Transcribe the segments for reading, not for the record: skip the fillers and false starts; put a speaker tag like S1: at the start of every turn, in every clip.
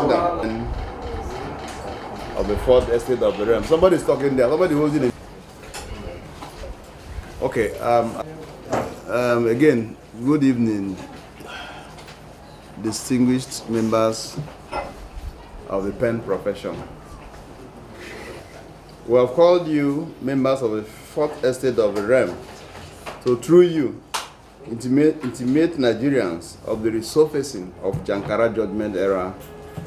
S1: president of the fourth estate of the realm. Somebody's talking there. Somebody holding it. Okay. Again, good evening, distinguished members of the pen profession. We have called you members of the fourth estate of the realm to, through you, intimate Nigerians of the resurfacing of Jankara judgment era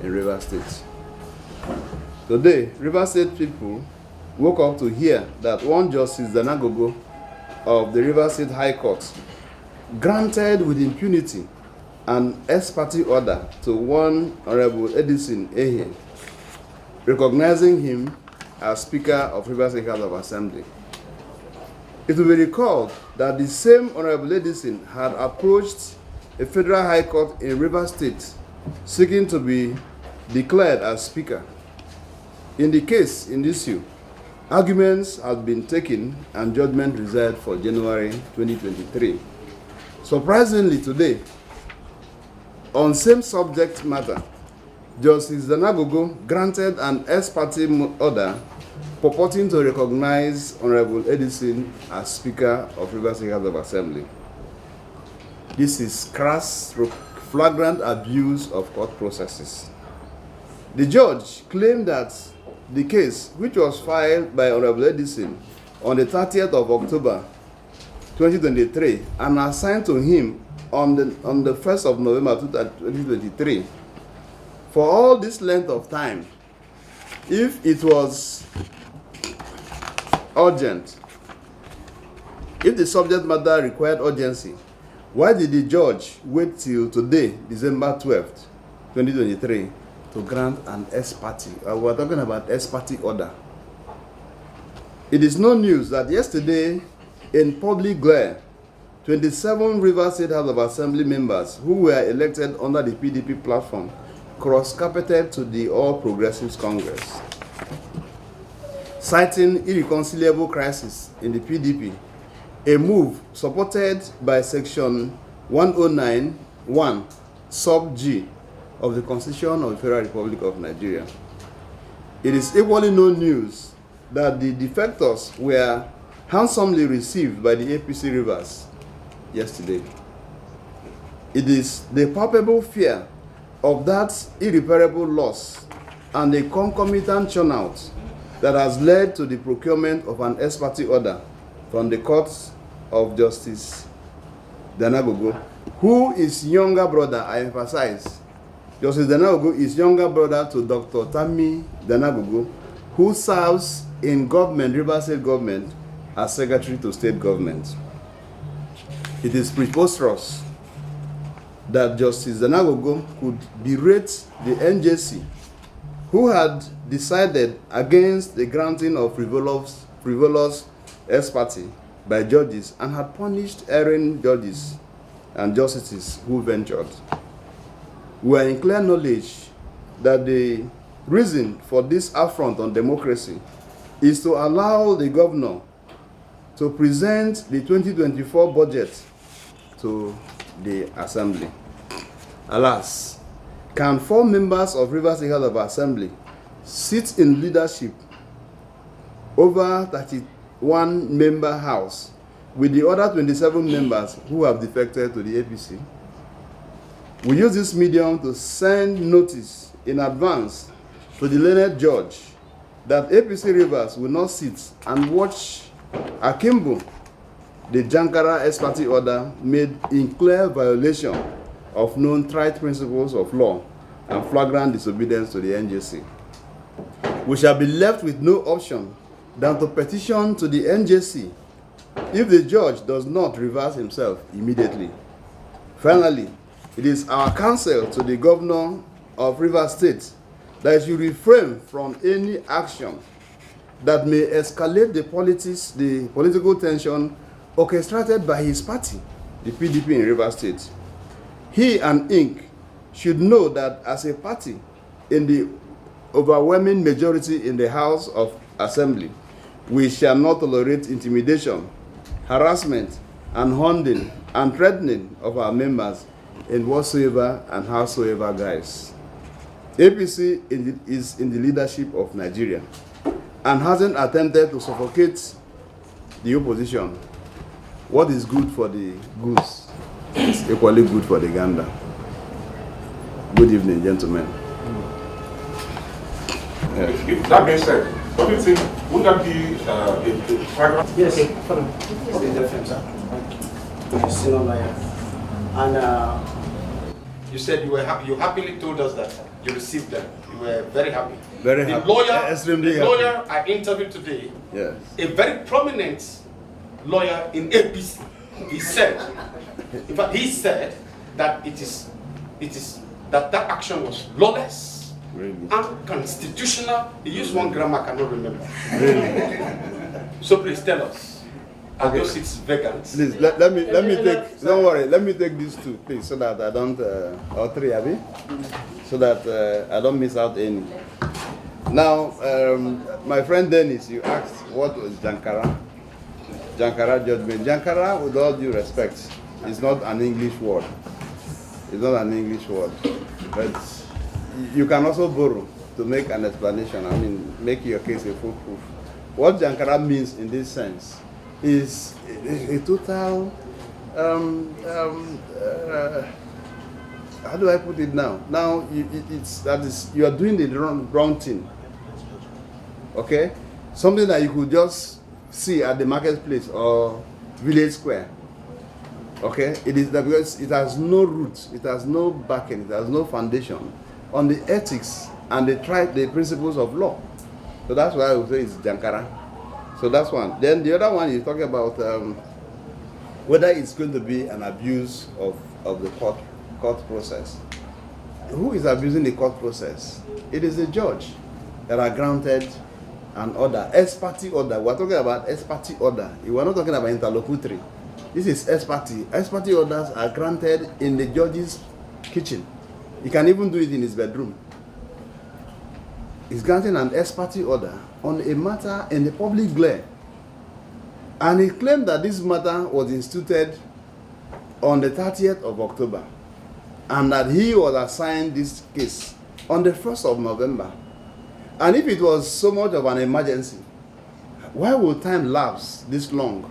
S1: in Rivers State. Today, Rivers State people woke up to hear that one Justice Danagogo of the Rivers State High Court granted with impunity an ex parte order to one Honorable Edison Ehe, recognizing him as Speaker of Rivers State House of Assembly. It will be recalled that the same Honorable Edison had approached a federal high court in Rivers State seeking to be declared as Speaker. In the case in issue, arguments have been taken and judgment reserved for January 2023. Surprisingly today, on same subject matter, Justice Danagogo granted an ex parte order purporting to recognize Honorable Edison as Speaker of Rivers State House of Assembly. This is crass, flagrant abuse of court processes. The judge claimed that the case, which was filed by Honorable Edison on the 30th of October 2023 and assigned to him on the 1st of November 2023, for all this length of time, if it was urgent, if the subject matter required urgency, why did the judge wait till today, December 12th, 2023, to grant an ex parte? We're talking about ex parte order. It is no news that yesterday, in public glare, 27 Rivers State House of Assembly members who were elected under the PDP platform cross-carpeted to the All Progressives Congress, citing irreconcilable crisis in the PDP, a move supported by Section 109(1) Sub G of the Constitution of the Federal Republic of Nigeria. It is equally no news that the defectors were handsomely received by the APC Rivers yesterday. It is the palpable fear of that irreparable loss and the concomitant churnout that has led to the procurement of an ex parte order from the courts of Justice Danagogo, who is younger brother, I emphasize, Justice Danagogo is younger brother to Dr. Tammy Danagogo, who serves in government, Rivers State government, as Secretary to State Government. It is preposterous that Justice Danagogo could berate the NJC, who had decided against the granting of frivolous ex parte by judges and had punished erring judges and justices who ventured. We are in clear knowledge that the reason for this affront on democracy is to allow the governor to present the 2024 budget to the Assembly. Alas, can 4 members of Rivers State House of Assembly sit in leadership over 31-member House with the other 27 members who have defected to the APC? We use this medium to send notice in advance to the learned judge that APC Rivers will not sit and watch akimbo the Jankara ex parte order made in clear violation of known trite principles of law and flagrant disobedience to the NJC. We shall be left with no option than to petition to the NJC if the judge does not reverse himself immediately. Finally, it is our counsel to the governor of Rivers State that you refrain from any action that may escalate the political tension orchestrated by his party, the PDP in Rivers State. He and Inc. should know that as a party in the overwhelming majority in the House of Assembly, we shall not tolerate intimidation, harassment, and hounding and threatening of our members in whatsoever and howsoever guise. APC is in the leadership of Nigeria and hasn't attempted to suffocate the opposition. What is good for the goose is equally good for the gander. Good evening, gentlemen.
S2: If that being said, what do you think? Would that be a private?
S3: Yes, it's the defense, senior lawyer. And you said you were happy. You happily told us that you received them. You were very happy.
S1: Very happy.
S3: The lawyer I interviewed today,
S1: yes,
S3: a very prominent lawyer in APC, he said, in fact, he said that it is that action was lawless,
S1: really,
S3: unconstitutional. He used one grammar I cannot remember.
S1: really.
S3: So please tell us. Are
S1: Okay.
S3: those seats vacant?
S1: Please let me take. Don't worry. Let me take these two, please, so that I don't or three, Abby, so that I don't miss out any. Now, my friend Dennis, you asked what was Jankara. Jankara judgment. Jankara, with all due respect, is not an English word. It's not an English word, but you can also borrow to make an explanation. I mean, make your case a foolproof. What Jankara means in this sense is a total, how do I put it now? Now, you are doing the wrong thing, okay? Something that you could just see at the marketplace or village square, okay? It is that because it has no roots, it has no backing, it has no foundation on the ethics and the principles of law. So that's why I would say it's Jankara. So that's one. Then the other one, you're talking about whether it's going to be an abuse of the court process. Who is abusing the court process? It is the judge that are granted an order, ex parte order. We're talking about ex parte order. We're not talking about interlocutory. This is ex parte. Ex parte orders are granted in the judge's kitchen. He can even do it in his bedroom. He's granting an ex parte order on a matter in the public glare. And he claimed that this matter was instituted on the 30th of October and that he was assigned this case on the 1st of November. And if it was so much of an emergency, why would time lapse this long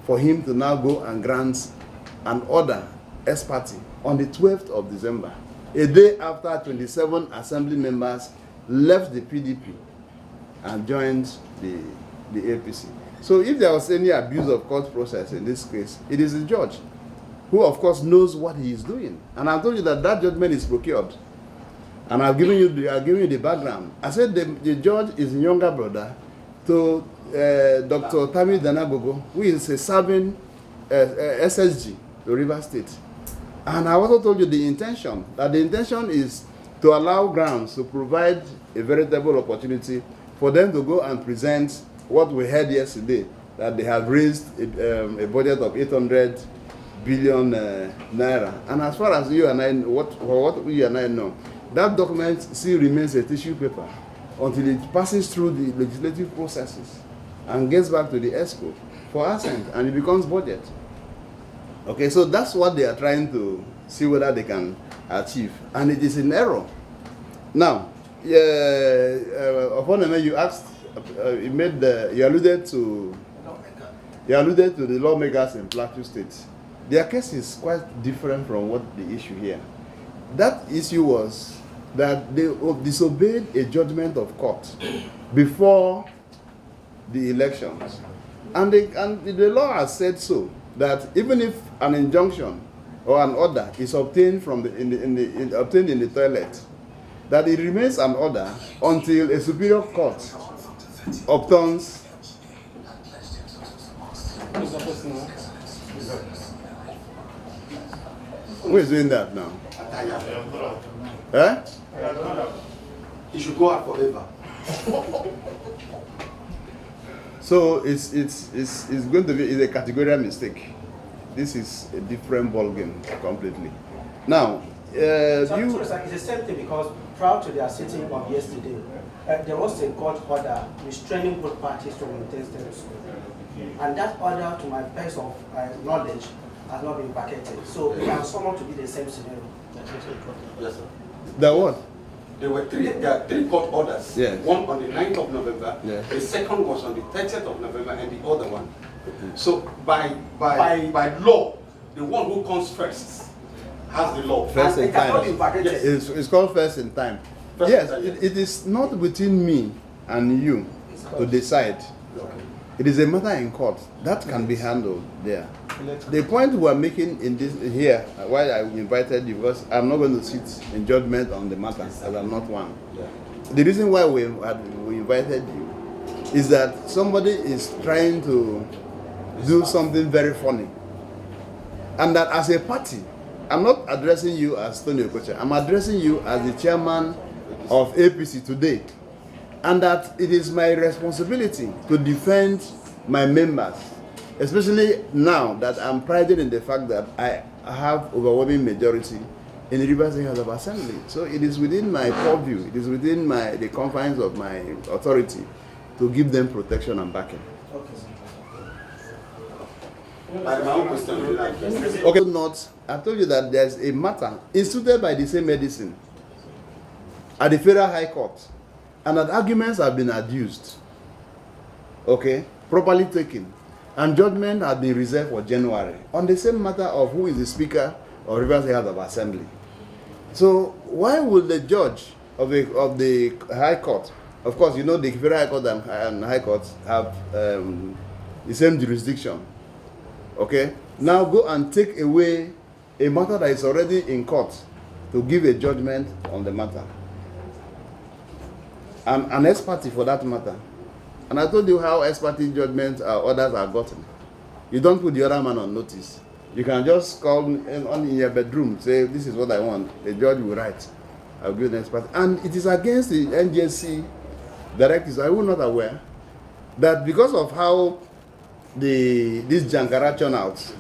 S1: for him to now go and grant an order ex parte on the 12th of December, a day after 27 assembly members left the PDP and joined the APC. So if there was any abuse of court process in this case, it is the judge, who of course knows what he is doing. And I told you that judgment is procured. And I've given you the background. I said the judge is a younger brother to Dr. Tami Danagogo, who is a serving SSG to River State. And I also told you the intention is to allow grounds to provide a veritable opportunity for them to go and present what we heard yesterday, that they have raised a budget of 800 billion naira. And as far as you and I know, what you and I know, that document still remains a tissue paper until it passes through the legislative processes and gets back to the ESCO for assent, and it becomes budget. Okay, so that's what they are trying to see whether they can achieve, and it is in error. Now, upon you asked, you alluded to the lawmakers in Plateau State. Their case is quite different from what the issue here. That issue was that they disobeyed a judgment of court before the elections, and the law has said so that even if an injunction or an order is obtained obtained in the toilet, that it remains an order until a superior court obtains. Who is doing that now? Eh?
S3: He should go out forever.
S1: So it's going to be a categorical mistake. This is a different ballgame completely. Now,
S4: Sorry, sir, it's the same thing because prior to their sitting of yesterday, there was a court order restraining both parties from intended. And that order, to my best of knowledge, has not been vacated. So it can someone to be the same scenario.
S3: Yes, sir.
S1: The what?
S3: there are three court orders.
S1: Yes.
S3: One on the 9th of November,
S1: Yes.
S3: the second was on the 30th of November, and the other one. So by law, the one who comes first has the law.
S1: First in
S4: And it cannot be
S1: time.
S4: validated.
S1: It's called first in time.
S3: First
S1: Yes,
S3: in time, yes.
S1: it is not between me and you to decide.
S3: Okay.
S1: It is a matter in court that can be handled there. The point we are making in this here, why I invited you, because I'm not going to sit in judgment on the matter, as I'm not one.
S3: Yeah.
S1: The reason why we invited you is that somebody is trying to do something very funny, and that as a party, I'm not addressing you as Tony Okocha. I'm addressing you as the chairman of APC today, and that it is my responsibility to defend my members, especially now that I'm prided in the fact that I have overwhelming majority in the Rivers State House of Assembly. So it is within my purview, it is within the confines of my authority to give them protection and backing.
S3: My own question.
S1: Okay, not. I told you that there's a matter instituted by the same medicine at the Federal High Court, and that arguments have been adduced, okay, properly taken, and judgment has been reserved for January on the same matter of who is the Speaker of Rivers State House of Assembly. So why would the judge of the High Court, of course, you know the Federal High Court and High Court have the same jurisdiction, okay, now go and take away a matter that is already in court to give a judgment on the matter? I'm an expert for that matter. And I told you how expert judgment orders are gotten. You don't put the other man on notice. You can just call in your bedroom, say, this is what I want. The judge will write. I'll give an expert. And it is against the NJC directives. I was not aware that because of how this Jankara turnout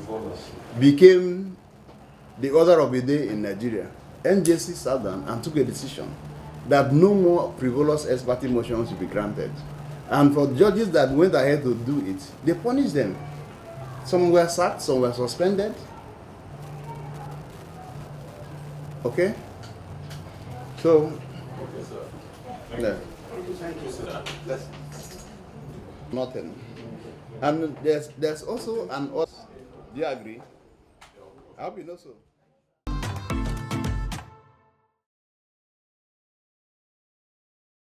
S1: became the order of the day in Nigeria, NJC sat down and took a decision that no more frivolous ex parte motions will be granted. And for judges that went ahead to do it, they punished them. Some were sacked, some were suspended. Okay? So, yeah. Nothing. And there's also an. Do you agree? I hope you know so.